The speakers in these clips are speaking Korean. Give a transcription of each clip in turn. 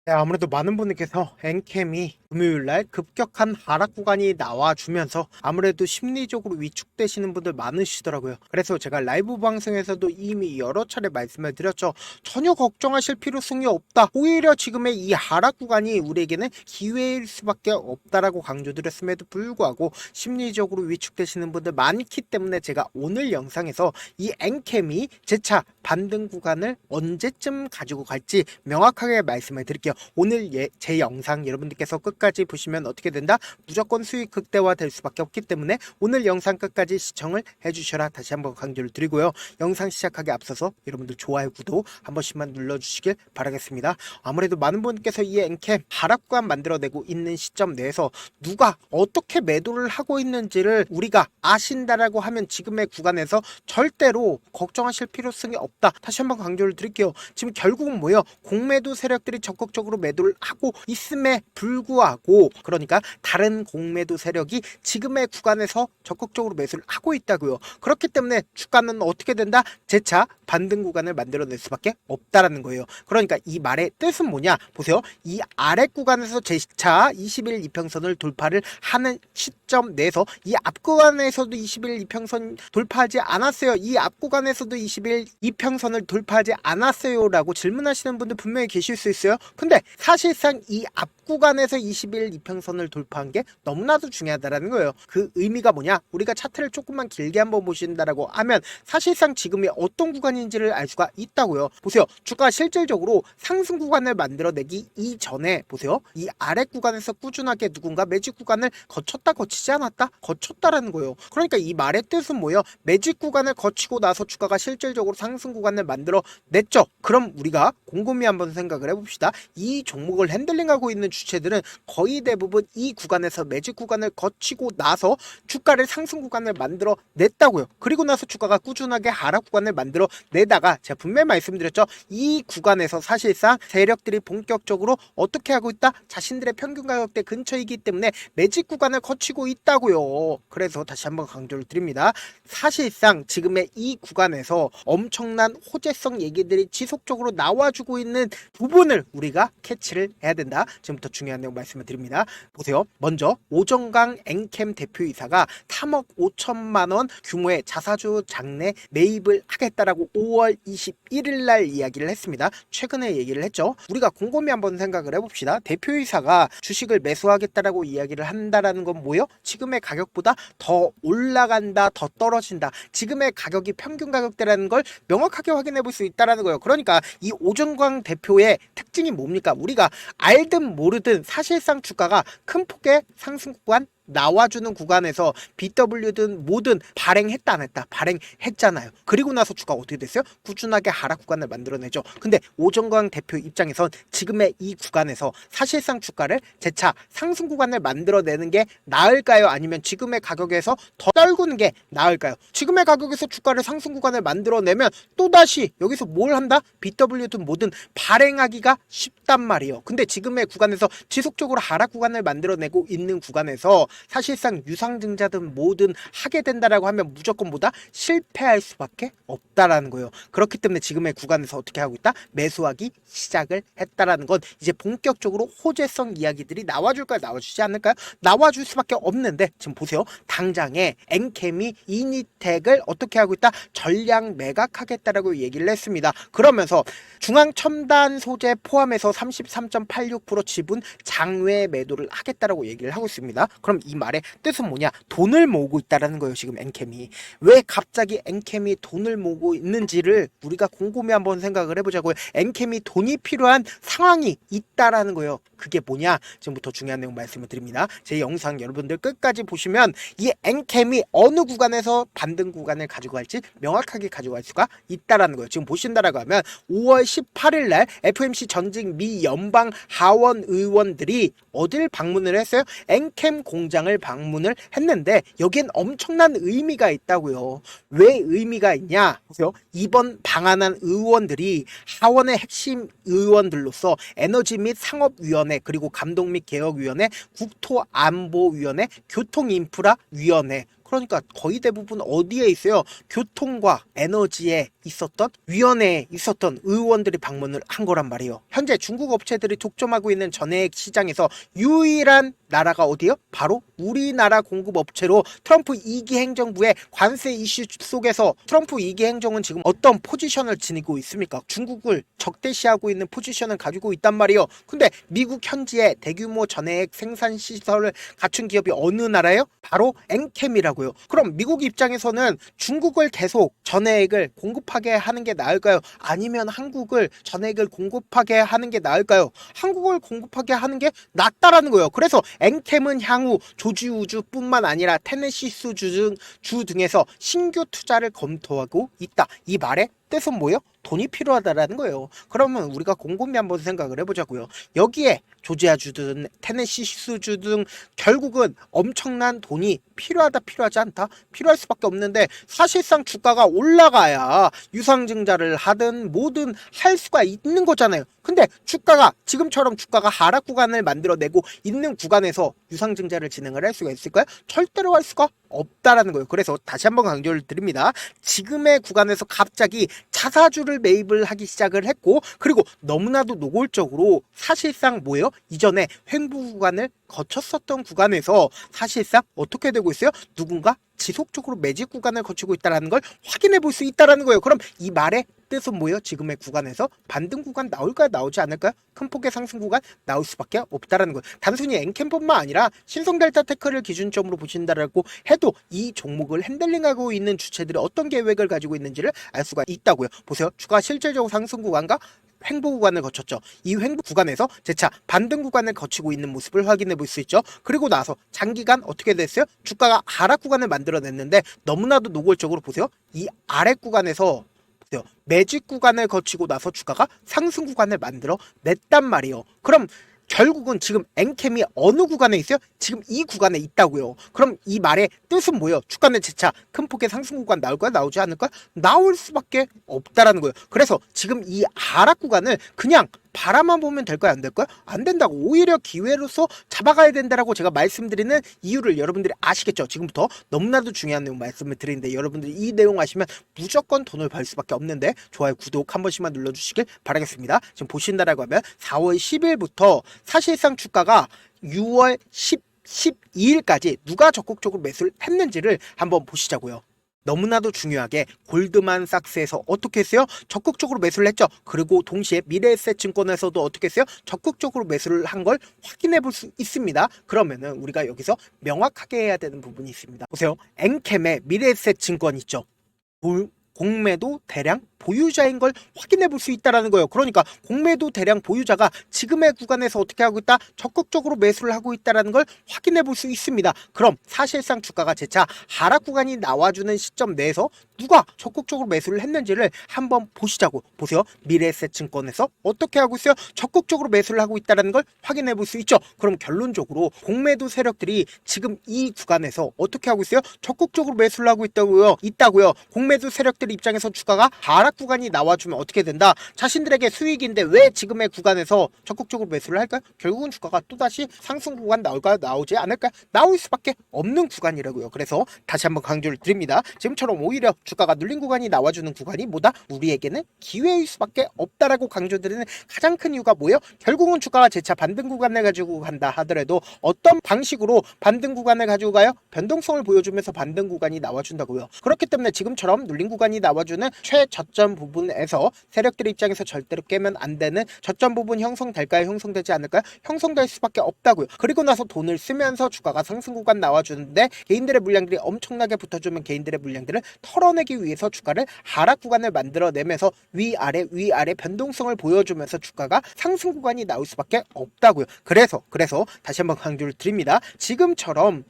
네, 아무래도 많은 분들께서 엔캠이 금요일날 급격한 하락 구간이 나와주면서 아무래도 심리적으로 위축되시는 분들 많으시더라고요. 그래서 제가 라이브 방송에서도 이미 여러 차례 말씀을 드렸죠. 전혀 걱정하실 필요성이 없다. 오히려 지금의 이 하락 구간이 우리에게는 기회일 수밖에 없다라고 강조드렸음에도 불구하고 심리적으로 위축되시는 분들 많기 때문에 제가 오늘 영상에서 이 엔캠이 재차 반등 구간을 언제쯤 가지고 갈지 명확하게 말씀을 드릴게요. 오늘 제 영상 여러분들께서 끝까지 보시면 어떻게 된다? 무조건 수익 극대화 될 수밖에 없기 때문에 오늘 영상 끝까지 시청을 해주셔라 다시 한번 강조를 드리고요. 영상 시작하기 앞서서 여러분들 좋아요, 구독 한 번씩만 눌러주시길 바라겠습니다. 아무래도 많은 분께서 이 엔캠 하락구간 만들어내고 있는 시점 내에서 누가 어떻게 매도를 하고 있는지를 우리가 아신다라고 하면 지금의 구간에서 절대로 걱정하실 필요성이 없다. 다시 한번 강조를 드릴게요. 지금 결국은 뭐예요? 공매도 세력들이 적극적으로 매도를 하고 있음에 불구하고, 그러니까 다른 공매도 세력이 지금의 구간에서 적극적으로 매수를 하고 있다고요. 그렇기 때문에 주가는 어떻게 된다? 재차 반등 구간을 만들어낼 수밖에 없다라는 거예요. 그러니까 이 말의 뜻은 뭐냐? 보세요. 이 아래 구간에서 재차 20일 이평선을 돌파를 하는 시점 내에서 이 앞 구간에서도 20일 이평선 돌파하지 않았어요. 이 앞 구간에서도 20일 이평선을 돌파하지 않았어요 라고 질문하시는 분들 분명히 계실 수 있어요. 근데 사실상 이 앞 구간에서 20일 이평선을 돌파한 게 너무나도 중요하다라는 거예요. 그 의미가 뭐냐? 우리가 차트를 조금만 길게 한번 보신다라고 하면 사실상 지금이 어떤 구간인지를 알 수가 있다고요. 보세요. 주가 실질적으로 상승 구간을 만들어내기 이전에 보세요. 이 아래 구간에서 꾸준하게 누군가 매직 구간을 거쳤다 거치지 않았다? 거쳤다라는 거예요. 그러니까 이 말의 뜻은 뭐예요? 매직 구간을 거치고 나서 주가가 실질적으로 상승 구간을 만들어냈죠. 그럼 우리가 곰곰이 한번 생각을 해봅시다. 이 종목을 핸들링하고 있는 주체들은 거의 대부분 이 구간에서 매직 구간을 거치고 나서 주가를 상승 구간을 만들어 냈다고요. 그리고 나서 주가가 꾸준하게 하락 구간을 만들어 내다가 제가 분명히 말씀드렸죠. 이 구간에서 사실상 세력들이 본격적으로 어떻게 하고 있다? 자신들의 평균 가격대 근처이기 때문에 매직 구간을 거치고 있다고요. 그래서 다시 한번 강조를 드립니다. 사실상 지금의 이 구간에서 엄청난 호재성 얘기들이 지속적으로 나와주고 있는 부분을 우리가 캐치를 해야 된다. 지금부터 중요한 내용 말씀을 드립니다. 보세요. 먼저 오정강 엔캠 대표이사가 3억 5천만 원 규모의 자사주 장내 매입을 하겠다라고 5월 21일 날 이야기를 했습니다. 최근에 얘기를 했죠. 우리가 곰곰이 한번 생각을 해봅시다. 대표이사가 주식을 매수하겠다라고 이야기를 한다라는 건 뭐예요? 지금의 가격보다 더 올라간다, 더 떨어진다. 지금의 가격이 평균 가격대라는 걸 명확하게 확인해 볼 수 있다라는 거예요. 그러니까 이 오정광 대표의 특징이 뭡니까? 우리가 알든 모르든 사실상 주가가 큰 폭의 상승 구간 나와주는 구간에서 BW든 뭐든 발행했다 안 했다? 발행했잖아요. 그리고 나서 주가 어떻게 됐어요? 꾸준하게 하락 구간을 만들어내죠. 근데 오정광 대표 입장에선 지금의 이 구간에서 사실상 주가를 재차 상승 구간을 만들어내는 게 나을까요? 아니면 지금의 가격에서 더 떨구는 게 나을까요? 지금의 가격에서 주가를 상승 구간을 만들어내면 또다시 여기서 뭘 한다? BW든 뭐든 발행하기가 쉽단 말이에요. 근데 지금의 구간에서 지속적으로 하락 구간을 만들어내고 있는 구간에서 사실상 유상증자든 뭐든 하게 된다라고 하면 무조건 뭐다? 실패할 수밖에 없다라는 거예요. 그렇기 때문에 지금의 구간에서 어떻게 하고 있다? 매수하기 시작을 했다라는 건 이제 본격적으로 호재성 이야기들이 나와줄까요? 나와주지 않을까요? 나와줄 수밖에 없는데 지금 보세요. 당장에 엔캠이 이니텍을 어떻게 하고 있다? 전량 매각하겠다라고 얘기를 했습니다. 그러면서 중앙 첨단 소재 포함해서 33.86% 지분 장외 매도를 하겠다라고 얘기를 하고 있습니다. 그럼 이 말의 뜻은 뭐냐? 돈을 모으고 있다라는 거예요. 지금 엔캠이. 왜 갑자기 엔캠이 돈을 모으고 있는지를 우리가 곰곰이 한번 생각을 해보자고요. 엔캠이 돈이 필요한 상황이 있다라는 거예요. 그게 뭐냐? 지금부터 중요한 내용 말씀을 드립니다. 제 영상 여러분들 끝까지 보시면 이 엔캠이 어느 구간에서 반등 구간을 가지고 갈지 명확하게 가지고 갈 수가 있다라는 거예요. 지금 보신다라고 하면 5월 18일 날 FMC 전직 미 연방 하원 의원들이 어딜 방문을 했어요? 엔캠 공장을 방문을 했는데 여기엔 엄청난 의미가 있다고요. 왜 의미가 있냐? 보세요. 이번 방한한 의원들이 하원의 핵심 의원들로서 에너지 및 상업위원회, 그리고 감독 및 개혁위원회, 국토안보위원회, 교통인프라위원회, 그러니까 거의 대부분 어디에 있어요? 교통과 에너지에 있었던 위원회에 있었던 의원들이 방문을 한 거란 말이에요. 현재 중국 업체들이 독점하고 있는 전해액 시장에서 유일한 나라가 어디요? 바로 우리나라 공급 업체로 트럼프 2기 행정부의 관세 이슈 속에서 트럼프 2기 행정은 지금 어떤 포지션을 지니고 있습니까? 중국을 적대시하고 있는 포지션을 가지고 있단 말이에요. 근데 미국 현지에 대규모 전해액 생산 시설을 갖춘 기업이 어느 나라예요? 바로 엔캠이라고요. 그럼 미국 입장에서는 중국을 계속 전해액을 공급하게 하는 게 나을까요? 아니면 한국을 전해액을 공급하게 하는 게 나을까요? 한국을 공급하게 하는 게 낫다라는 거예요. 그래서 엔캠은 향후 조지우주뿐만 아니라 테네시스 주 등에서 신규 투자를 검토하고 있다. 이 말의 뜻은 뭐예요? 돈이 필요하다라는 거예요. 그러면 우리가 곰곰이 한번 생각을 해보자고요. 여기에 조지아주든 테네시스주 등 결국은 엄청난 돈이 필요하지 않다? 필요할 수밖에 없는데 사실상 주가가 올라가야 유상증자를 하든 뭐든 할 수가 있는 거잖아요. 근데 주가가 지금처럼 주가가 하락 구간을 만들어내고 있는 구간에서 유상증자를 진행을 할 수가 있을까요? 절대로 할 수가 없다라는 거예요. 그래서 다시 한번 강조를 드립니다. 지금의 구간에서 갑자기 자사주를 매입을 하기 시작을 했고, 그리고 너무나도 노골적으로 사실상 뭐예요? 이전에 횡보 구간을 거쳤었던 구간에서 사실상 어떻게 되고 있어요? 누군가 지속적으로 매집 구간을 거치고 있다는 걸 확인해 볼 수 있다는 거예요. 그럼 이 말의 뜻은 뭐예요? 지금의 구간에서 반등 구간 나올까요? 나오지 않을까요? 큰 폭의 상승 구간 나올 수밖에 없다는 거예요. 단순히 엔캠뿐만 아니라 신성델타테크를 기준점으로 보신다라고 해도 이 종목을 핸들링하고 있는 주체들이 어떤 계획을 가지고 있는지를 알 수가 있다고요. 보세요. 주가 실질적으로 상승 구간과 횡보 구간을 거쳤죠. 이 횡보 구간에서 재차 반등 구간을 거치고 있는 모습을 확인해 볼 수 있죠. 그리고 나서 장기간 어떻게 됐어요? 주가가 하락 구간을 만들어냈는데 너무나도 노골적으로 보세요. 이 아래 구간에서 보세요. 매집 구간을 거치고 나서 주가가 상승 구간을 만들어 냈단 말이에요. 그럼 결국은 지금 엔캠이 어느 구간에 있어요? 지금 이 구간에 있다고요. 그럼 이 말의 뜻은 뭐예요? 주가는 재차 큰 폭의 상승 구간 나올 거야? 나오지 않을 거야? 나올 수밖에 없다라는 거예요. 그래서 지금 이 하락 구간을 그냥 바라만 보면 될까요? 안 될까요? 안 된다고. 오히려 기회로서 잡아가야 된다라고 제가 말씀드리는 이유를 여러분들이 아시겠죠? 지금부터 너무나도 중요한 내용 말씀을 드리는데 여러분들이 이 내용 아시면 무조건 돈을 벌 수밖에 없는데 좋아요, 구독 한 번씩만 눌러주시길 바라겠습니다. 지금 보신다라고 하면 4월 10일부터 사실상 주가가 6월 12일까지 누가 적극적으로 매수를 했는지를 한번 보시자고요. 너무나도 중요하게 골드만삭스에서 어떻게 했어요? 적극적으로 매수를 했죠. 그리고 동시에 미래에셋 증권에서도 어떻게 했어요? 적극적으로 매수를 한 걸 확인해 볼 수 있습니다. 그러면은 우리가 여기서 명확하게 해야 되는 부분이 있습니다. 보세요. 엔캠의 미래에셋 증권 있죠. 공매도 대량 보유자인 걸 확인해 볼 수 있다는 거예요. 그러니까 공매도 대량 보유자가 지금의 구간에서 어떻게 하고 있다? 적극적으로 매수를 하고 있다는 걸 확인해 볼 수 있습니다. 그럼 사실상 주가가 재차 하락 구간이 나와주는 시점 내에서 누가 적극적으로 매수를 했는지를 한번 보시자고. 보세요. 미래에셋 증권에서 어떻게 하고 있어요? 적극적으로 매수를 하고 있다는 걸 확인해 볼 수 있죠. 그럼 결론적으로 공매도 세력들이 지금 이 구간에서 어떻게 하고 있어요? 적극적으로 매수를 하고 있다고요. 공매도 세력들 입장에서 주가가 하락 구간이 나와주면 어떻게 된다? 자신들에게 수익인데 왜 지금의 구간에서 적극적으로 매수를 할까요? 결국은 주가가 또다시 상승 구간 나올까요? 나오지 않을까요? 나올 수밖에 없는 구간이라고요. 그래서 다시 한번 강조를 드립니다. 지금처럼 오히려 주가가 눌린 구간이 나와주는 구간이 뭐다? 우리에게는 기회일 수밖에 없다라고 강조드리는 가장 큰 이유가 뭐예요? 결국은 주가가 재차 반등 구간을 가지고 간다 하더라도 어떤 방식으로 반등 구간을 가지고 가요? 변동성을 보여주면서 반등 구간이 나와준다고요. 그렇기 때문에 지금처럼 눌린 구간이 나와주는 최저점 부분에서 세력들 입장에서 절대로 깨면 안 되는 저점 부분 형성될까요? 형성되지 않을까요? 형성될 수밖에 없다고요. 그리고 나서 돈을 쓰면서 주가가 상승 구간 나와주는데 개인들의 물량들이 엄청나게 붙어주면 개인들의 물량들을 털어내기 위해서 주가를 하락 구간을 만들어내면서 위아래 변동성을 보여주면서 주가가 상승 구간이 나올 수밖에 없다고요. 그래서 다시 한번 강조를 드립니다. 지금처럼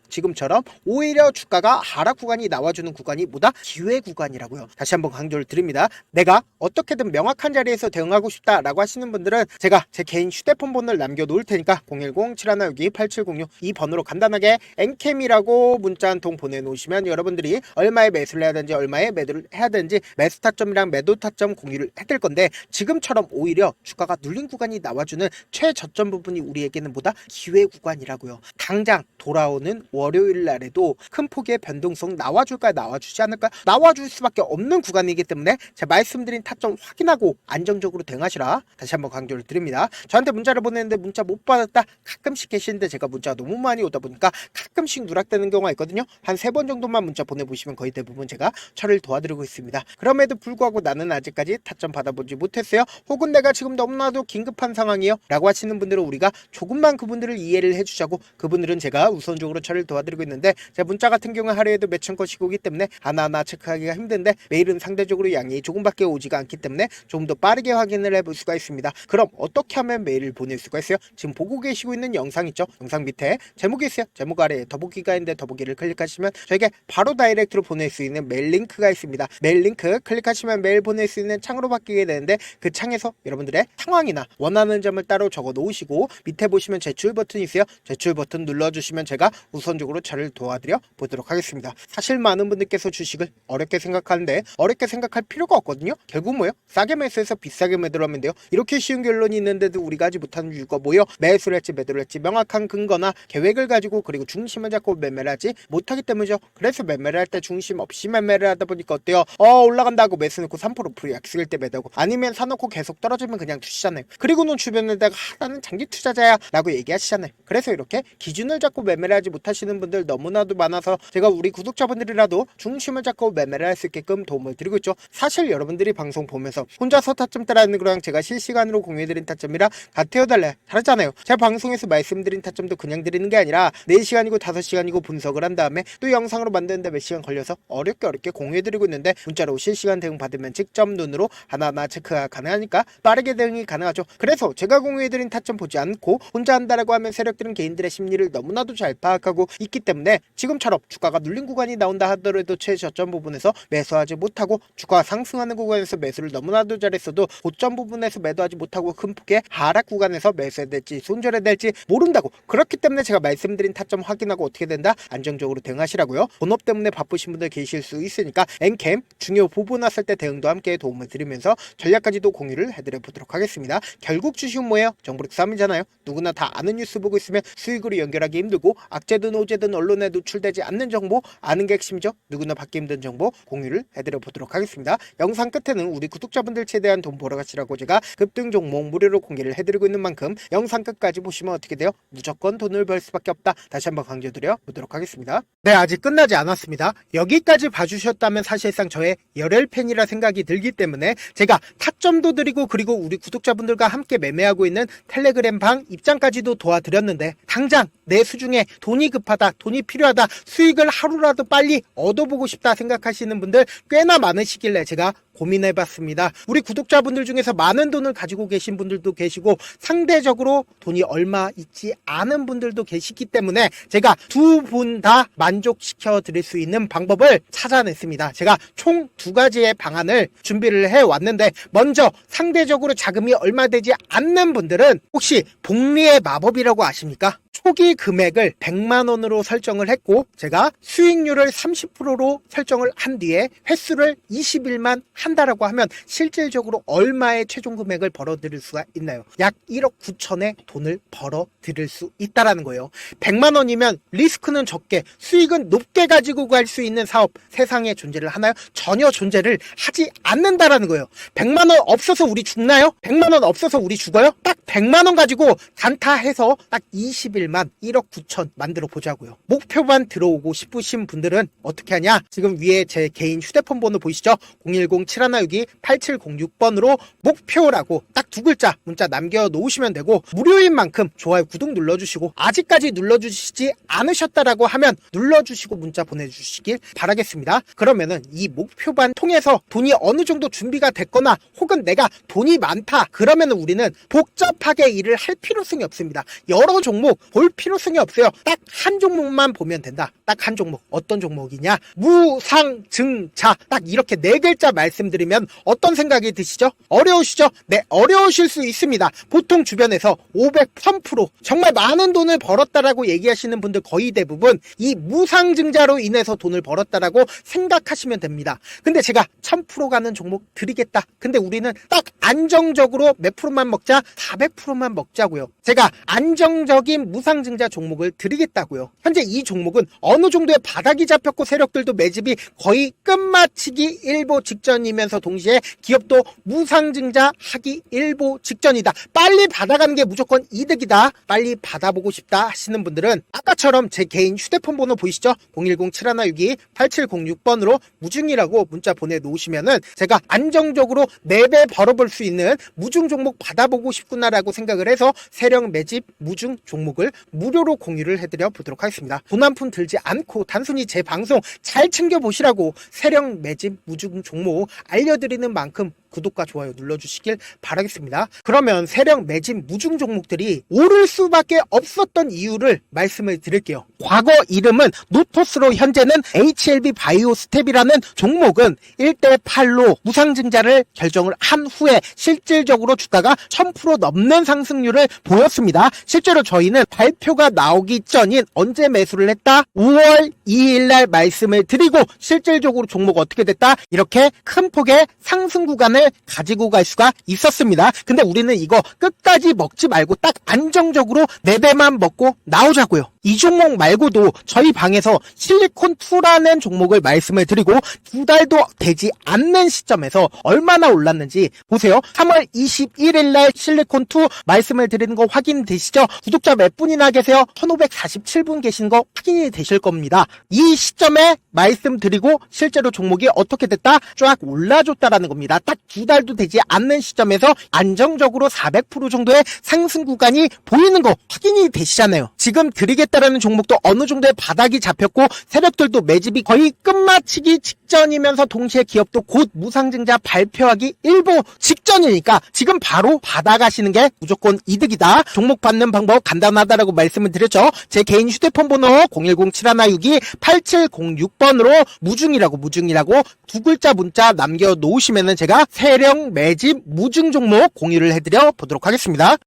오히려 주가가 하락 구간이 나와주는 구간이 뭐다? 기회 구간이라고요. 다시 한번 강조를 드립니다. 내가 어떻게든 명확한 자리에서 대응하고 싶다라고 하시는 분들은 제가 제 개인 휴대폰 번호를 남겨놓을 테니까 010-7162-8706 이 번호로 간단하게 엔캠이라고 문자 한 통 보내놓으시면 여러분들이 얼마에 매수를 해야 되는지 얼마에 매도를 해야 되는지 매수 타점이랑 매도 타점 공유를 해드릴 건데, 지금처럼 오히려 주가가 눌린 구간이 나와주는 최저점 부분이 우리에게는 보다 기회 구간이라고요. 당장 돌아오는 월요일 날에도 큰 폭의 변동성 나와줄까요? 나와주지 않을까요? 나와줄 수밖에 없는 구간이기 때문에 제가 말씀드린 타점 확인하고 안정적으로 대응하시라 다시 한번 강조를 드립니다. 저한테 문자를 보냈는데 문자 못 받았다 가끔씩 계시는데 제가 문자가 너무 많이 오다 보니까 가끔씩 누락되는 경우가 있거든요. 한 3번 정도만 문자 보내보시면 거의 대부분 제가 처리를 도와드리고 있습니다. 그럼에도 불구하고 나는 아직까지 타점 받아보지 못했어요, 혹은 내가 지금 너무나도 긴급한 상황이에요 라고 하시는 분들은 우리가 조금만 그분들을 이해를 해주자고, 그분들은 제가 우선적으로 처리를 도와드리고 있는데, 제 문자 같은 경우 하루에도 몇천 건씩 오기 때문에 하나하나 체크하기가 힘든데 메일은 상대적으로 양이 조금밖에 오지가 않기 때문에 조금 더 빠르게 확인을 해볼 수가 있습니다. 그럼 어떻게 하면 메일을 보낼 수가 있어요? 지금 보고 계시고 있는 영상 있죠? 영상 밑에 제목이 있어요. 제목 아래에 더보기가 있는데 더보기를 클릭하시면 저에게 바로 다이렉트로 보낼 수 있는 메일 링크가 있습니다. 메일 링크 클릭하시면 메일 보낼 수 있는 창으로 바뀌게 되는데, 그 창에서 여러분들의 상황이나 원하는 점을 따로 적어 놓으시고 밑에 보시면 제출 버튼이 있어요. 제출 버튼 눌러주시면 제가 우선적으로 저를 도와드려 보도록 하겠습니다. 사실 많은 분들께서 주식을 어렵게 생각하는데 어렵게 생각할 필요가 없거든요. 결국 뭐요? 싸게 매수해서 비싸게 매도를 하면 돼요. 이렇게 쉬운 결론이 있는데도 우리가 하지 못하는 이유가 뭐요? 매수를 했지 매도를 했지 명확한 근거나 계획을 가지고 그리고 중심을 잡고 매매를 하지 못하기 때문이죠. 그래서 매매를 할 때 중심 없이 매매를 하다 보니까 어때요? 올라간다고 매수 넣고 3% 프리 약속일 때 매도하고, 아니면 사놓고 계속 떨어지면 그냥 두시잖아요. 그리고는 주변에다가 나는 장기 투자자야 라고 얘기하시잖아요. 그래서 이렇게 기준을 잡고 매매를 하지 못하시는 분들 너무나도 많아서 제가 우리 구독자분들이라도 중심을 잡고 매매를 할 수 있게끔 도움을 드리고 있죠. 사실 여러분들이 방송 보면서 혼자서 타점 따라하는 거랑 제가 실시간으로 공유해드린 타점이랑 같아요 달라요? 다르잖아요. 제가 방송에서 말씀드린 타점도 그냥 드리는 게 아니라 4시간이고 5시간이고 분석을 한 다음에 또 영상으로 만드는데 몇 시간 걸려서 어렵게 공유해드리고 있는데, 문자로 실시간 대응 받으면 직접 눈으로 하나하나 체크가 가능하니까 빠르게 대응이 가능하죠. 그래서 제가 공유해드린 타점 보지 않고 혼자 한다라고 하면 세력들은 개인들의 심리를 너무나도 잘 파악하고 있기 때문에 지금처럼 주가가 눌린 구간이 나온다 하더라도 최저점 부분에서 매수하지 못하고, 주가가 상승하는 구간에서 매수를 너무나도 잘했어도 고점 부분에서 매도하지 못하고 큰 폭의 하락 구간에서 매수해야 될지 손절해야 될지 모른다고, 그렇기 때문에 제가 말씀드린 타점 확인하고 어떻게 된다? 안정적으로 대응하시라고요. 본업 때문에 바쁘신 분들 계실 수 있으니까 엔캠 중요 부분 왔을 때 대응도 함께 도움을 드리면서 전략까지도 공유를 해드려 보도록 하겠습니다. 결국 주식은 뭐예요? 정보력 싸움이잖아요. 누구나 다 아는 뉴스 보고 있으면 수익으로 연결하기 힘들고, 악재든 호재든 언론에 노출되지 않는 정보 아는 게 핵심이죠. 누구나 받기 힘든 정보 공유를 해드려 보도록 하겠습니다. 영상 끝에는 우리 구독자분들 최대한 돈 벌어 가시라고 제가 급등 종목 무료로 공개를 해드리고 있는 만큼 영상 끝까지 보시면 어떻게 돼요? 무조건 돈을 벌 수밖에 없다. 다시 한번 강조드려 보도록 하겠습니다. 네, 아직 끝나지 않았습니다. 여기까지 봐주셨다면 사실상 저의 열혈 팬이라 생각이 들기 때문에 제가 타점도 드리고, 그리고 우리 구독자분들과 함께 매매하고 있는 텔레그램 방 입장까지도 도와드렸는데, 당장 내 수중에 돈이 급하다, 돈이 필요하다, 수익을 하루라도 빨리 얻어보고 싶다 생각하시는 분들 꽤나 많으시길래 제가 고민해봤습니다. 우리 구독자분들 중에서 많은 돈을 가지고 계신 분들도 계시고 상대적으로 돈이 얼마 있지 않은 분들도 계시기 때문에 제가 두 분 다 만족시켜 드릴 수 있는 방법을 찾아냈습니다. 제가 총 2가지의 방안을 준비를 해왔는데, 먼저 상대적으로 자금이 얼마 되지 않는 분들은 혹시 복리의 마법이라고 아십니까? 초기 금액을 100만원으로 설정을 했고, 제가 수익률을 30%로 설정을 한 뒤에 횟수를 20일만 한다라고 하면 실질적으로 얼마의 최종 금액을 벌어들일 수가 있나요? 약 1억 9천의 돈을 벌어들일 수 있다라는 거예요. 100만원이면 리스크는 적게 수익은 높게 가지고 갈 수 있는 사업 세상에 존재를 하나요? 전혀 존재를 하지 않는다라는 거예요. 100만원 없어서 우리 죽나요? 100만원 없어서 우리 죽어요? 딱 100만원 가지고 단타해서 딱 20일만 1억 9천 만들어 보자고요. 목표만 들어오고 싶으신 분들은 어떻게 하냐? 지금 위에 제 개인 휴대폰 번호 보이시죠? 010-7162-8706번으로 목표라고 딱 2글자 문자 남겨놓으시면 되고, 무료인 만큼 좋아요 구독 눌러주시고, 아직까지 눌러주시지 않으셨다라고 하면 눌러주시고 문자 보내주시길 바라겠습니다. 그러면은 이 목표반 통해서 돈이 어느 정도 준비가 됐거나, 혹은 내가 돈이 많다 그러면은 우리는 복잡하게 일을 할 필요성이 없습니다. 여러 종목 볼 필요성이 없어요. 딱 한 종목만 보면 된다. 딱 한 종목. 어떤 종목이냐? 무상증자. 딱 이렇게 네 글자 말씀드리면 어떤 생각이 드시죠? 어려우시죠? 네, 어려우실 수 있습니다. 보통 주변에서 500, 1000% 정말 많은 돈을 벌었다라고 얘기하시는 분들 거의 대부분 이 무상증자로 인해서 돈을 벌었다라고 생각하시면 됩니다. 근데 제가 1000% 가는 종목 드리겠다. 근데 우리는 딱 안정적으로 몇 프로만 먹자? 400%만 먹자고요. 제가 안정적인 무상증자 종목을 드리겠다고요. 현재 이 종목은 어느 정도의 바닥이 잡혔고 세력들도 매집이 거의 끝마치기 일보 직전이면서 동시에 기업도 무상증자 하기 일보 직전이다. 빨리 받아가는 게 무조건 이득이다. 빨리 받아보고 싶다 하시는 분들은 아까처럼 제 개인 휴대폰 번호 보이시죠? 010-7162-8706번으로 무중이라고 문자 보내놓으시면은 제가 안정적으로 4배 벌어볼 수 있는 무중 종목 받아보고 싶구나라고 생각을 해서 세력 매집 무중 종목을 무료로 공유를 해드려 보도록 하겠습니다. 돈 한 푼 들지 않고 단순히 제 방송 잘 챙겨보시라고 세력 매집 무중 종목 알려드리는 만큼 구독과 좋아요 눌러주시길 바라겠습니다. 그러면 세력 매집 무중 종목들이 오를 수밖에 없었던 이유를 말씀을 드릴게요. 과거 이름은 노토스로 현재는 HLB 바이오스텝이라는 종목은 1대8로 무상증자를 결정을 한 후에 실질적으로 주가가 1000% 넘는 상승률을 보였습니다. 실제로 저희는 발표가 나오기 전인 언제 매수를 했다? 5월 2일날 말씀을 드리고 실질적으로 종목 어떻게 됐다? 이렇게 큰 폭의 상승 구간을 가지고 갈 수가 있었습니다. 근데 우리는 이거 끝까지 먹지 말고 딱 안정적으로 4배만 먹고 나오자고요. 이 종목 말고도 저희 방에서 실리콘2라는 종목을 말씀을 드리고 2달도 되지 않는 시점에서 얼마나 올랐는지 보세요. 3월 21일 날 실리콘2 말씀을 드리는 거 확인되시죠? 구독자 몇 분이나 계세요? 1547분 계신 거 확인이 되실 겁니다. 이 시점에 말씀드리고 실제로 종목이 어떻게 됐다? 쫙 올라줬다라는 겁니다. 딱 2달도 되지 않는 시점에서 안정적으로 400% 정도의 상승 구간이 보이는 거 확인이 되시잖아요. 지금 드리겠다라는 종목도 어느 정도의 바닥이 잡혔고 세력들도 매집이 거의 끝마치기 직전이면서 동시에 기업도 곧 무상증자 발표하기 일보 직전이니까 지금 바로 받아가시는 게 무조건 이득이다. 종목 받는 방법 간단하다라고 말씀을 드렸죠. 제 개인 휴대폰 번호 010-7162-8706번으로 무중이라고 두 글자 문자 남겨놓으시면은 제가 세력 매집 무중 종목 공유를 해드려 보도록 하겠습니다.